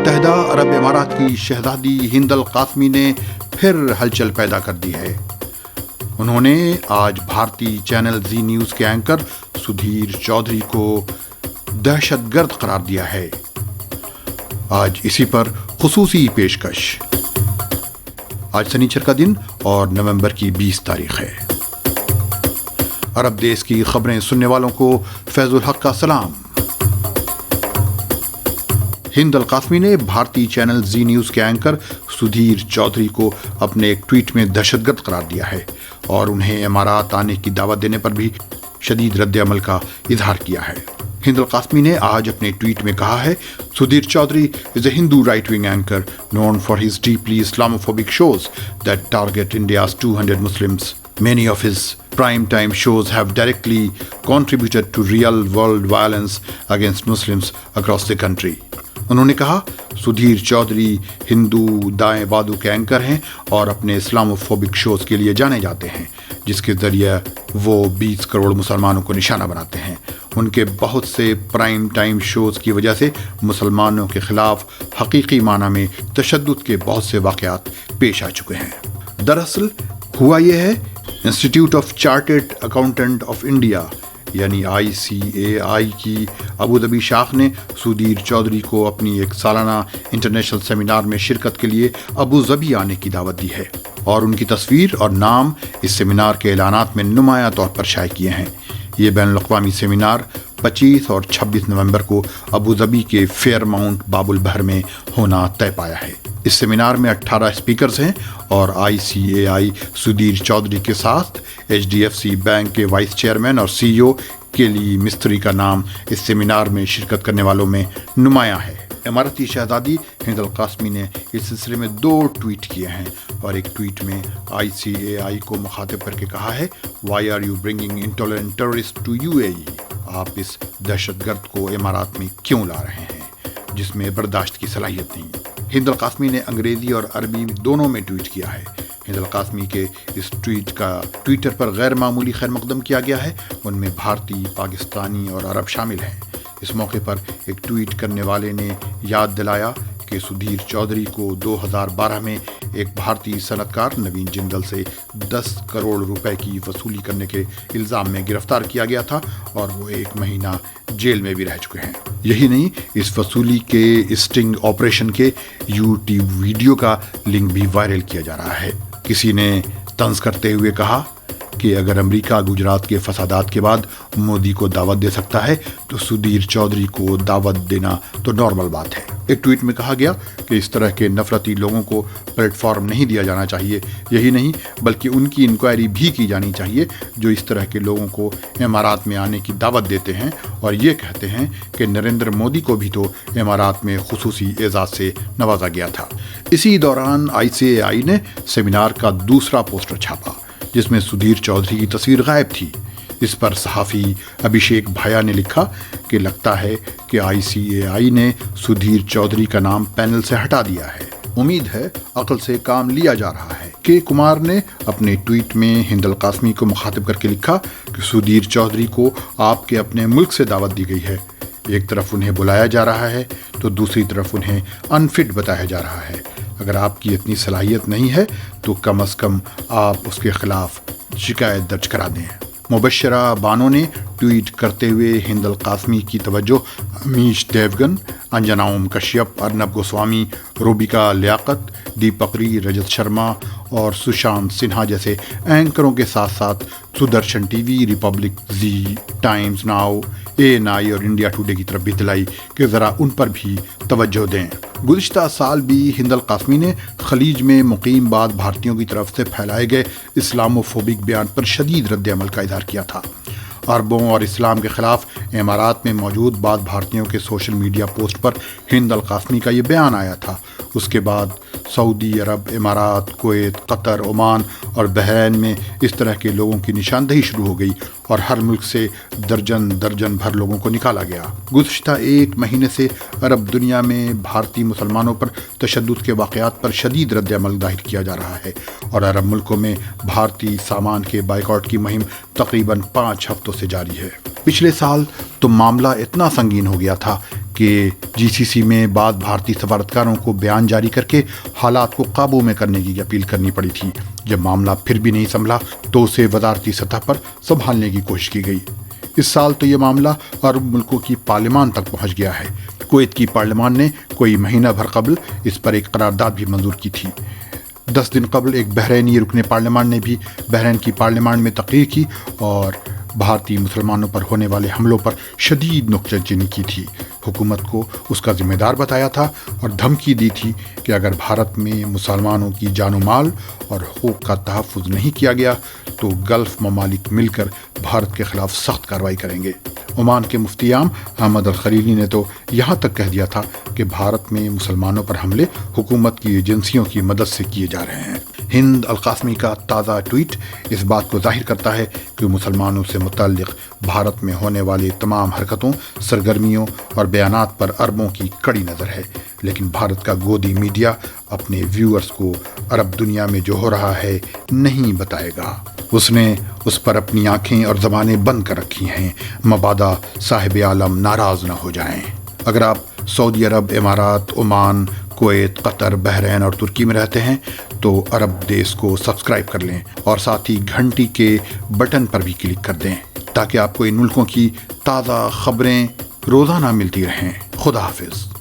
متحدہ عرب امارات کی شہزادی ہند القاسمی نے پھر ہلچل پیدا کر دی ہے۔ انہوں نے آج بھارتی چینل زی نیوز کے اینکر سدھیر چودھری کو دہشت گرد قرار دیا ہے۔ آج اسی پر خصوصی پیشکش۔ آج سنیچر کا دن اور نومبر کی 20 تاریخ ہے۔ عرب دیش کی خبریں سننے والوں کو فیض الحق کا سلام۔ ہند القاسمی نے بھارتی چینل زی نیوز کے اینکر سدھیر چودھری کو اپنے ایک ٹویٹ میں دہشت گرد قرار دیا ہے اور انہیں امارات آنے کی دعوت دینے پر بھی شدید رد عمل کا اظہار کیا ہے۔ ہند القاسمی نے آج اپنے ٹویٹ میں کہا ہے، Sudheer Chaudhry is a Hindu right-wing anchor known for his deeply Islamophobic shows that target India's 200 Muslims. Many of his prime-time shows have directly contributed to real-world violence against Muslims across the country. انہوں نے کہا، سدھیر چودھری ہندو دائیں بادو کے anchor ہیں اور اپنے Islamophobic shows کے لیے جانے جاتے ہیں، جس کے ذریعے وہ 20 کروڑ مسلمانوں کو نشانہ بناتے ہیں۔ ان کے بہت سے پرائم ٹائم شوز کی وجہ سے مسلمانوں کے خلاف حقیقی معنی میں تشدد کے بہت سے واقعات پیش آ چکے ہیں۔ دراصل ہوا یہ ہے، institute of chartered accountant of India یعنی ICAI کی ابوظبی شاخ نے سدھیر چودھری کو اپنی ایک سالانہ انٹرنیشنل سیمینار میں شرکت کے لیے ابوظبی آنے کی دعوت دی ہے اور ان کی تصویر اور نام اس سیمینار کے اعلانات میں نمایاں طور پر شائع کیے ہیں۔ یہ بین الاقوامی سیمینار 25 اور 26 نومبر کو ابوظبی کے فیئر ماؤنٹ باب البحر میں ہونا طے پایا ہے۔ اس سیمینار میں 18 اسپیکرز ہیں اور ICAI سدھیر چودھری کے ساتھ HDFC بینک کے وائس چیئرمین اور CEO کیلی مستری کا نام اس سیمینار میں شرکت کرنے والوں میں نمایاں ہے۔ اماراتی شہزادی ہند القاسمی نے اس سلسلے میں 2 ٹویٹ کیے ہیں اور ایک ٹویٹ میں ICAI کو مخاطب کر کے کہا ہے، "Why are you bringing intolerant terrorists to UAE?" آپ اس دہشت گرد کو امارات میں کیوں لا رہے ہیں جس میں برداشت کی صلاحیت نہیں؟ ہند القاسمی نے انگریزی اور عربی دونوں میں ٹویٹ کیا ہے۔ ہند القاسمی کے اس ٹویٹ کا ٹویٹر پر غیر معمولی خیر مقدم کیا گیا ہے، ان میں بھارتی، پاکستانی اور عرب شامل ہیں۔ اس موقع پر ایک ٹویٹ کرنے والے نے یاد دلایا کہ سدھیر چودھری کو 2012 میں ایک بھارتی صنعت کار نوین جندل سے 10 کروڑ روپے کی وصولی کرنے کے الزام میں گرفتار کیا گیا تھا اور وہ 1 مہینہ جیل میں بھی رہ چکے ہیں۔ یہی نہیں، اس وصولی کے اسٹنگ آپریشن کے YouTube ویڈیو کا لنک بھی وائرل کیا جا رہا ہے۔ کسی نے طنز کرتے ہوئے کہا کہ اگر امریکہ گجرات کے فسادات کے بعد مودی کو دعوت دے سکتا ہے تو سدھیر چودھری کو دعوت دینا تو نارمل بات ہے۔ ایک ٹویٹ میں کہا گیا کہ اس طرح کے نفرتی لوگوں کو پلیٹ فارم نہیں دیا جانا چاہیے۔ یہی نہیں بلکہ ان کی انکوائری بھی کی جانی چاہیے جو اس طرح کے لوگوں کو امارات میں آنے کی دعوت دیتے ہیں اور یہ کہتے ہیں کہ نریندر مودی کو بھی تو امارات میں خصوصی اعزاز سے نوازا گیا تھا۔ اسی دوران ICAI نے سیمینار کا دوسرا پوسٹر چھاپا جس میں سدھیر چودھری کی تصویر غائب تھی۔ اس پر صحافی ابھیشیک بھایا نے لکھا کہ لگتا ہے کہ ICAI نے سدھیر چودھری کا نام پینل سے ہٹا دیا ہے۔ امید ہے عقل سے کام لیا جا رہا ہے۔ کے کمار نے اپنے ٹویٹ میں ہند القاسمی کو مخاطب کر کے لکھا کہ سدھیر چودھری کو آپ کے اپنے ملک سے دعوت دی گئی ہے۔ ایک طرف انہیں بلایا جا رہا ہے تو دوسری طرف انہیں انفٹ بتایا جا رہا ہے۔ اگر آپ کی اتنی صلاحیت نہیں ہے تو کم از کم آپ اس کے خلاف شکایت درج کرا دیں۔ مبشرہ بانو نے ٹویٹ کرتے ہوئے ہند القاسمی کی توجہ امیش دیوگن، انجنا اوم کشیپ، ارنب گوسوامی، روبیکا لیاقت، دیپکری، رجت شرما اور سشانت سنہا جیسے اینکروں کے ساتھ ساتھ سدرشن ٹی وی، ریپبلک، زی، ٹائمز ناؤ، ANI اور انڈیا ٹوڈے کی طرف بھی دلائی کہ ذرا ان پر بھی توجہ دیں۔ گزشتہ سال بھی ہند القاسمی نے خلیج میں مقیم بعض بھارتیوں کی طرف سے پھیلائے گئے اسلاموفوبک بیان پر شدید رد عمل کا اظہار کیا تھا۔ عربوں اور اسلام کے خلاف امارات میں موجود بعض بھارتیوں کے سوشل میڈیا پوسٹ پر ہند القاسمی کا یہ بیان آیا تھا۔ اس کے بعد سعودی عرب، امارات، کویت، قطر، عمان اور بحرین میں اس طرح کے لوگوں کی نشاندہی شروع ہو گئی اور ہر ملک سے درجن درجن بھر لوگوں کو نکالا گیا۔ گزشتہ 1 مہینے سے عرب دنیا میں بھارتی مسلمانوں پر تشدد کے واقعات پر شدید رد عمل ظاہر کیا جا رہا ہے اور عرب ملکوں میں بھارتی سامان کے بائیکاٹ کی مہم تقریباً 5 ہفتوں سے جاری ہے۔ پچھلے سال تو معاملہ اتنا سنگین ہو گیا تھا کہ GCC میں بعض بھارتی سفارتکاروں کو بیان جاری کر کے حالات کو قابو میں کرنے کی اپیل کرنی پڑی تھی۔ جب معاملہ پھر بھی نہیں سنبھلا تو اسے وزارتی سطح پر سنبھالنے کی کوشش کی گئی۔ اس سال تو یہ معاملہ عرب ملکوں کی پارلیمان تک پہنچ گیا ہے۔ کویت کی پارلیمان نے کوئی مہینہ بھر قبل اس پر ایک قرارداد بھی منظور کی تھی۔ 10 دن قبل ایک بحرینی رکن پارلیمان نے بھی بحرین کی پارلیمان میں تقریر کی اور بھارتی مسلمانوں پر ہونے والے حملوں پر شدید نکتہ چینی کی تھی۔ حکومت کو اس کا ذمہ دار بتایا تھا اور دھمکی دی تھی کہ اگر بھارت میں مسلمانوں کی جان و مال اور حقوق کا تحفظ نہیں کیا گیا تو گلف ممالک مل کر بھارت کے خلاف سخت کارروائی کریں گے۔ عمان کے مفتی عام احمد الخلیلی نے تو یہاں تک کہہ دیا تھا کہ بھارت میں مسلمانوں پر حملے حکومت کی ایجنسیوں کی مدد سے کیے جا رہے ہیں۔ ہند القاسمی کا تازہ ٹویٹ اس بات کو ظاہر کرتا ہے کہ مسلمانوں سے متعلق بھارت میں ہونے والی تمام حرکتوں، سرگرمیوں اور بیانات پر عربوں کی کڑی نظر ہے، لیکن بھارت کا گودی میڈیا اپنے ویورز کو عرب دنیا میں جو ہو رہا ہے نہیں بتائے گا۔ اس نے اس پر اپنی آنکھیں اور زبانیں بند کر رکھی ہیں، مبادا صاحب عالم ناراض نہ ہو جائیں۔ اگر آپ سعودی عرب، امارات، عمان، کویت، قطر، بحرین اور ترکی میں رہتے ہیں تو عرب دیس کو سبسکرائب کر لیں اور ساتھ ہی گھنٹی کے بٹن پر بھی کلک کر دیں تاکہ آپ کو ان ملکوں کی تازہ خبریں روزانہ ملتی رہیں۔ خدا حافظ۔